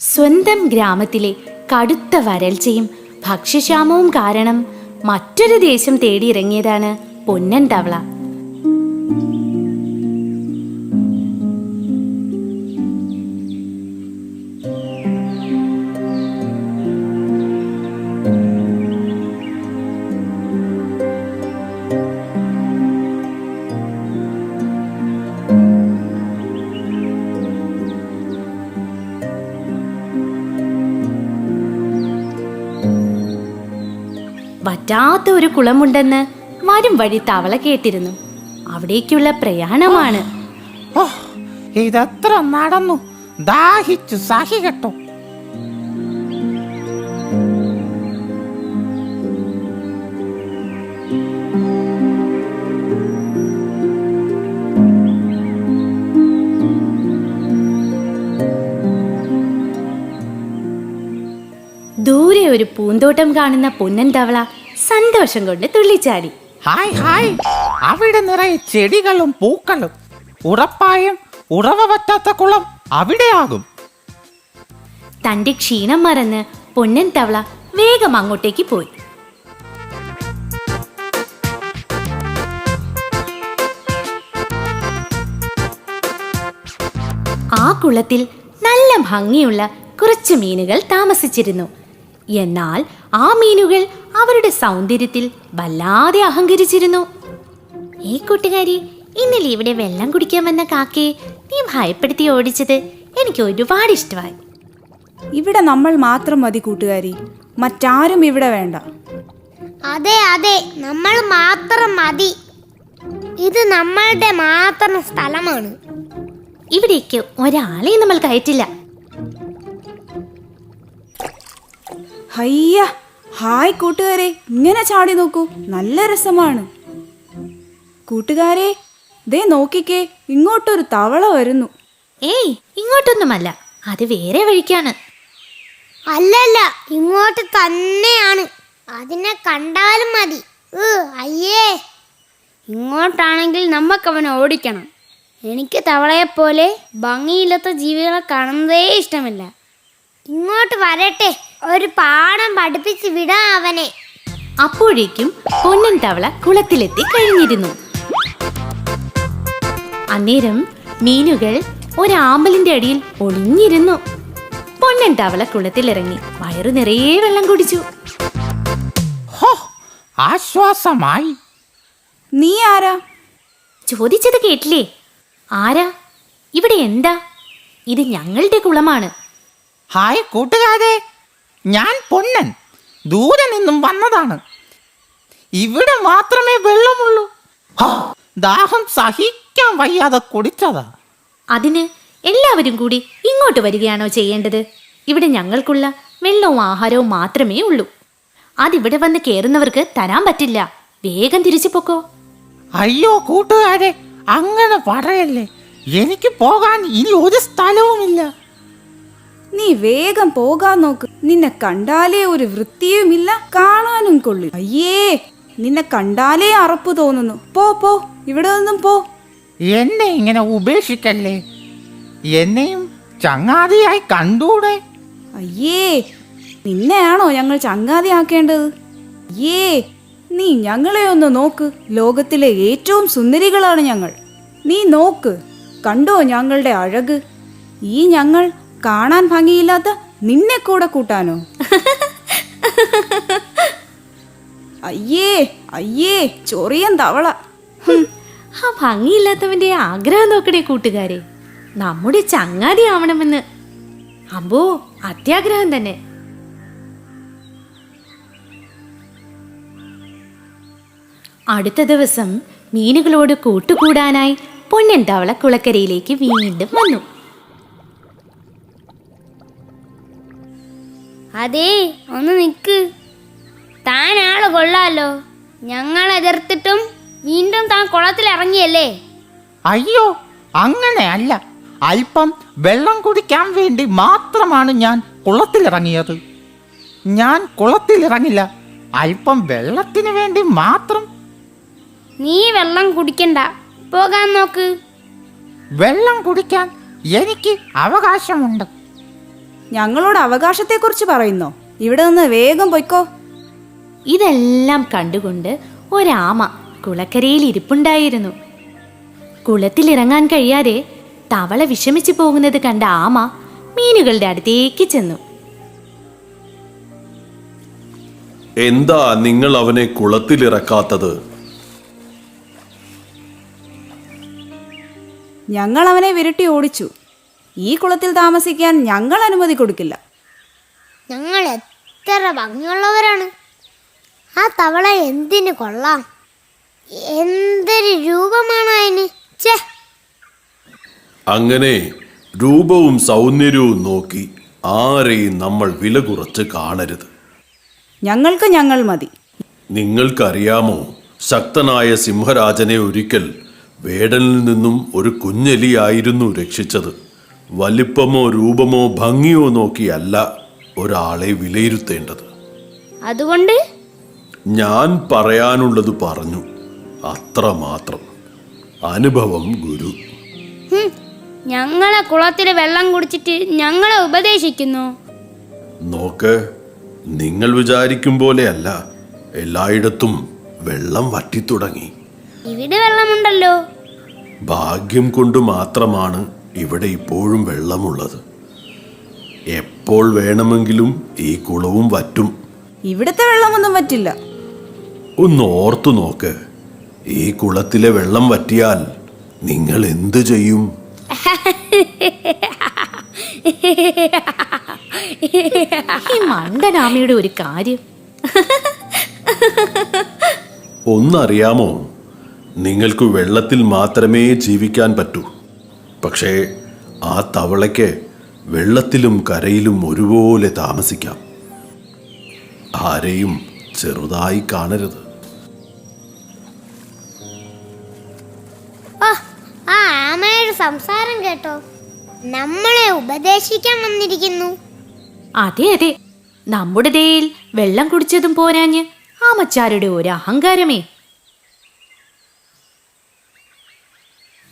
സ്വന്തം ഗ്രാമത്തിലെ കടുത്ത വരൾച്ചയും ഭക്ഷ്യക്ഷാമവും കാരണം മറ്റൊരു ദേശം തേടിയിറങ്ങിയതാണ് പൊന്നൻ തവള. വറ്റാത്ത ഒരു കുളമുണ്ടെന്ന് വരും വഴി തവള കേട്ടിരുന്നു. അവിടേക്കുള്ള പ്രയാണമാണ്. ഇതെത്ര നടന്നു, ദാഹിച്ചു സഹി കെട്ടു. ദൂരെ ഒരു പൂന്തോട്ടം കാണുന്ന പൊന്നൻ തവള സന്തോഷം കൊണ്ട് തുള്ളിച്ചാടി. ഹായ് ഹായ്, അവിടെ നിറയെ ചെടികളും പൂക്കളും. ഉറപ്പായും ഉറവ പറ്റാത്ത കുളം അവിടെയാകും. തന്റെ ക്ഷീണം മറന്ന് പൊന്നൻ തവള വേഗം അങ്ങോട്ടേക്ക് പോയി. ആ കുളത്തിൽ നല്ല ഭംഗിയുള്ള കുറച്ച് മീനുകൾ താമസിച്ചിരുന്നു. എന്നാൽ ആ മീനുകൾ അവരുടെ സൗന്ദര്യത്തിൽ വല്ലാതെ അഹങ്കരിച്ചിരുന്നു. ഈ കൂട്ടുകാരി, ഇന്നലെ ഇവിടെ വെള്ളം കുടിക്കാൻ വന്ന കാക്കയെ നീ ഭയപ്പെടുത്തി ഓടിച്ചത് എനിക്ക് ഒരുപാട് ഇഷ്ടമായി. ഇവിടെ നമ്മൾ മാത്രം മതി കൂട്ടുകാരി, മറ്റാരും ഇവിടെ വേണ്ട. അതെ അതെ, നമ്മൾ മാത്രം മതി. ഇത് നമ്മളുടെ മാത്രം സ്ഥലമാണ്. ഇവിടേക്ക് ഒരാളെയും നമ്മൾ കയറ്റില്ല. ഹയ്യ, ഹായ് കൂട്ടുകാരെ, ഇങ്ങനെ ചാടി നോക്കൂ, നല്ല രസമാണ്. കൂട്ടുകാരെ, ദേ നോക്കിക്കേ, ഇങ്ങോട്ടൊരു തവള വരുന്നു. ഏയ്, ഇങ്ങോട്ടൊന്നുമല്ല, അത് വേറെ വഴിക്കാണ്. അല്ലല്ല, ഇങ്ങോട്ട് തന്നെയാണ്. അതിനെ കണ്ടാലും മതി. അയ്യേ, ഇങ്ങോട്ടാണെങ്കിൽ നമുക്ക് അവനെ ഓടിക്കണം. എനിക്ക് തവളയെപ്പോലെ ഭംഗിയില്ലാത്ത ജീവികളെ കാണുന്നതേ ഇഷ്ടമില്ല. ഇങ്ങോട്ട് വരട്ടെ, ഒരു പാഠം പഠിപ്പിച്ച് വിടാം അവനെ. അപ്പോഴേക്കും പൊന്നൻ തവള കുളത്തിലെത്തി കഴിഞ്ഞിരുന്നു. അന്നേരം മീനുകൾ ഒരാമ്പലിന്റെ അടിയിൽ ഒളിഞ്ഞിരുന്നു. പൊന്നൻ തവള കുളത്തിലിറങ്ങി വയറു നിറയെ വെള്ളം കുടിച്ചു. ആശ്വാസമായി. നീ ആരാ? ചോദിച്ചത് കേട്ടില്ലേ? ആരാ? ഇവിടെ എന്താ? ഇത് ഞങ്ങളുടെ കുളമാണ്. ഹായ് കൂട്ടുകാരെ, ഞാൻ പൊന്നൻ, ദൂരെ നിന്നും വന്നതാണ്. ഇവിടെ മാത്രമേ വെള്ളമുള്ളൂ. ദാഹം സഹിക്കാൻ വയ്യാതെ കുടിച്ചതാ. അതിന് എല്ലാവരും കൂടി ഇങ്ങോട്ട് വരികയാണോ ചെയ്യേണ്ടത്? ഇവിടെ ഞങ്ങൾക്കുള്ള വെള്ളവും ആഹാരവും മാത്രമേ ഉള്ളൂ. അതിവിടെ വന്ന് കയറുന്നവർക്ക് തരാൻ പറ്റില്ല. വേഗം തിരിച്ചു പൊക്കോ. അയ്യോ കൂട്ടുകാരെ, അങ്ങനെ പറയല്ലേ. എനിക്ക് പോകാൻ ഇനി ഒരു സ്ഥലവുമില്ല. നീ വേഗം പോകാൻ നോക്ക്. നിന്നെ കണ്ടാലേ ഒരു വൃത്തിയുമില്ല, കാണാനും കൊള്ളു. അയ്യേ, നിന്നെ കണ്ടാലേ അറപ്പ് തോന്നുന്നു. പോ പോ, ഇവിടെ നിന്നും പോ. എന്നെ ഇങ്ങനെ ഉപേക്ഷിക്കല്ലേ. എന്നെയും ചങ്ങാതിയായി കണ്ടൂടെ? അയ്യേ, നിന്നെയാണോ ഞങ്ങൾ ചങ്ങാതിയാക്കേണ്ടത്? അയ്യേ, നീ ഞങ്ങളെ ഒന്ന് നോക്ക്. ലോകത്തിലെ ഏറ്റവും സുന്ദരികളാണ് ഞങ്ങൾ. നീ നോക്ക്, കണ്ടോ ഞങ്ങളുടെ അഴക്? ഈ ഞങ്ങൾ കാണാൻ ഭംഗിയില്ലാത്ത നിന്നെ കൂടെ കൂട്ടാനോ? അയ്യേ അയ്യേ, ചൊറിയൻ തവള. ആ ഭംഗിയില്ലാത്തവന്റെ ആഗ്രഹം നോക്കണേ കൂട്ടുകാരെ, നമ്മുടെ ചങ്ങാതി ആവണമെന്ന്. അമ്പോ, അത്യാഗ്രഹം തന്നെ. അടുത്ത ദിവസം മീനുകളോട് കൂട്ടുകൂടാനായി പൊന്നൻ തവള കുളക്കരയിലേക്ക് വീണ്ടും വന്നു. അതേ, ഒന്ന് നിക്ക്. താൻ ആള് കൊള്ളാലോ. ഞങ്ങൾ എതിർത്തിട്ടും വീണ്ടും താൻ കുളത്തിൽ ഇറങ്ങിയല്ലേ? അയ്യോ, അങ്ങനെയല്ല. അല്പം വെള്ളം കുടിക്കാൻ വേണ്ടി മാത്രമാണ് ഞാൻ കുളത്തിലിറങ്ങിയത്. ഞാൻ കുളത്തിലിറങ്ങില്ല, അല്പം വെള്ളത്തിന് വേണ്ടി മാത്രം. നീ വെള്ളം കുടിക്കണ്ട, പോകാൻ നോക്ക്. വെള്ളം കുടിക്കാൻ എനിക്ക് അവകാശമുണ്ട്. ഞങ്ങളോട് അവകാശത്തെക്കുറിച്ച് പറയുന്നോ? ഇവിടെ നിന്ന് വേഗം പൊയ്ക്കോ. ഇതെല്ലാം കണ്ടുകൊണ്ട് ഒരാമ കുളക്കരയിൽ ഇരിപ്പുണ്ടായിരുന്നു. കുളത്തിലിറങ്ങാൻ കഴിയാതെ തവള വിഷമിച്ചു പോകുന്നത് കണ്ട ആമ മീനുകളുടെ അടുത്തേക്ക് ചെന്നു. എന്താ നിങ്ങൾ അവനെ കുളത്തിലിറക്കാത്തത്? ഞങ്ങൾ അവനെ വിരട്ടി ഓടിച്ചു. ഈ കുളത്തിൽ താമസിക്കാൻ ഞങ്ങൾ അനുമതി കൊടുക്കില്ല. ഞങ്ങൾ എത്ര ഭംഗിയുള്ളവരാണ്. ആ തവള എന്തിനു കൊള്ളാം. എന്തൊരു രൂപമാണ് അതിന്. ഛേ, അങ്ങനെ രൂപവും സൗന്ദര്യവും നോക്കി ആരെയും നമ്മൾ വില കുറച്ച് കാണരുത്. ഞങ്ങൾക്ക് ഞങ്ങൾ മതി. നിങ്ങൾക്കറിയാമോ, ശക്തനായ സിംഹരാജനെ ഒരിക്കൽ വേടനിൽ നിന്നും ഒരു കുഞ്ഞെലിയായിരുന്നു രക്ഷിച്ചത്. വലിപ്പമോ രൂപമോ ഭംഗിയോ നോക്കിയല്ല ഒരാളെ വിലയിരുത്തേണ്ടത്. അതുകൊണ്ട് ഞാൻ പറയാനുള്ളത് പറഞ്ഞു, അത്രമാത്രം. അനുഭവം ഗുരു. ഞങ്ങളെ കുളത്തിലെ വെള്ളം കുടിച്ചിട്ട് ഞങ്ങളെ ഉപദേശിക്കുന്നു. നോക്ക്, നിങ്ങൾ വിചാരിക്കും പോലെയല്ല, എല്ലായിടത്തും വെള്ളം വറ്റിത്തുടങ്ങി. ഇവിടെ വെള്ളമുണ്ടല്ലോ. ഭാഗ്യം കൊണ്ട് മാത്രമാണ് ഇവിടെ ഇപ്പോഴും വെള്ളമുള്ളത്. എപ്പോൾ വേണമെങ്കിലും ഈ കുളവും വറ്റും. ഇവിടുത്തെ വെള്ളമൊന്നും പറ്റില്ല. ഒന്ന് ഓർത്തു നോക്ക്, ഈ കുളത്തിലെ വെള്ളം വറ്റിയാൽ നിങ്ങൾ എന്തു ചെയ്യും? ഈ മണ്ടനാമയുടെ ഒരു കാര്യം. ഒന്നറിയാമോ, നിങ്ങൾക്ക് വെള്ളത്തിൽ മാത്രമേ ജീവിക്കാൻ പറ്റൂ. പക്ഷേ ആ തവളയ്ക്ക് വെള്ളത്തിലും കരയിലും ഒരുപോലെ താമസിക്കാം. ആരെയും ചെറുതായി കാണരുത്. ആ ആമയുടെ സംസാരം കേട്ടോ. നമ്മളെ ഉപദേശിക്കാൻ വന്നിരിക്കുന്നു. അതെ അതെ, നമ്മുടെ ദയിൽ വെള്ളം കുടിച്ചതും പോരാഞ്ഞ് ആമച്ചാരുടെ ഒരു അഹങ്കാരമേ.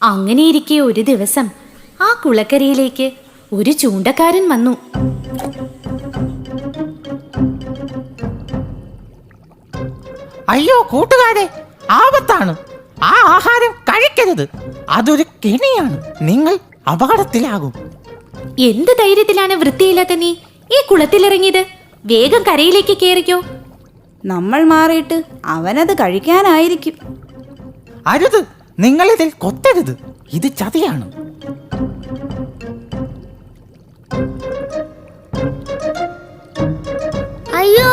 അങ്ങനെയിരിക്കെ ഒരു ദിവസം ആ കുളക്കരയിലേക്ക് ഒരു ചൂണ്ടക്കാരൻ വന്നു. അയ്യോ കൂട്ടുകാരെ, ആപത്താണ്. ആ ആഹാരം കഴിക്കരുത്. അതൊരു കെണിയാണ്. നിങ്ങൾ അപകടത്തിലാകും. എന്ത് ധൈര്യത്തിലാണ് വൃത്തിയില്ലാത്ത നീ ഈ കുളത്തിലിറങ്ങിയത്? വേഗം കരയിലേക്ക് കയറിക്കോ. നമ്മൾ മാറിയിട്ട് അവനത് കഴിക്കാനായിരിക്കും. അരുത്, നിങ്ങളിതിൽ കൊത്തരുത്. ഇത് ചതിയാണ്. അയ്യോ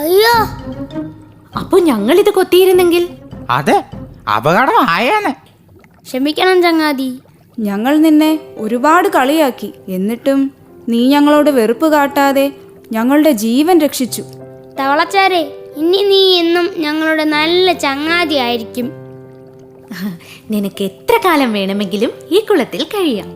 അയ്യോ, അപ്പൊ ഞങ്ങളിത് കൊത്തിയിരുന്നെങ്കിൽ അതെ, അപകടം ആയേനെ. ക്ഷമിക്കണം ചങ്ങാതി. ഞങ്ങൾ നിന്നെ ഒരുപാട് കളിയാക്കി. എന്നിട്ടും നീ ഞങ്ങളോട് വെറുപ്പ് കാട്ടാതെ ഞങ്ങളുടെ ജീവൻ രക്ഷിച്ചു. തവളച്ചാരെ, ഇനി നീ എന്നും ഞങ്ങളുടെ നല്ല ചങ്ങാതി ആയിരിക്കും. നിനക്ക് എത്ര കാലം വേണമെങ്കിലും ഈ കുളത്തിൽ കഴിയാം.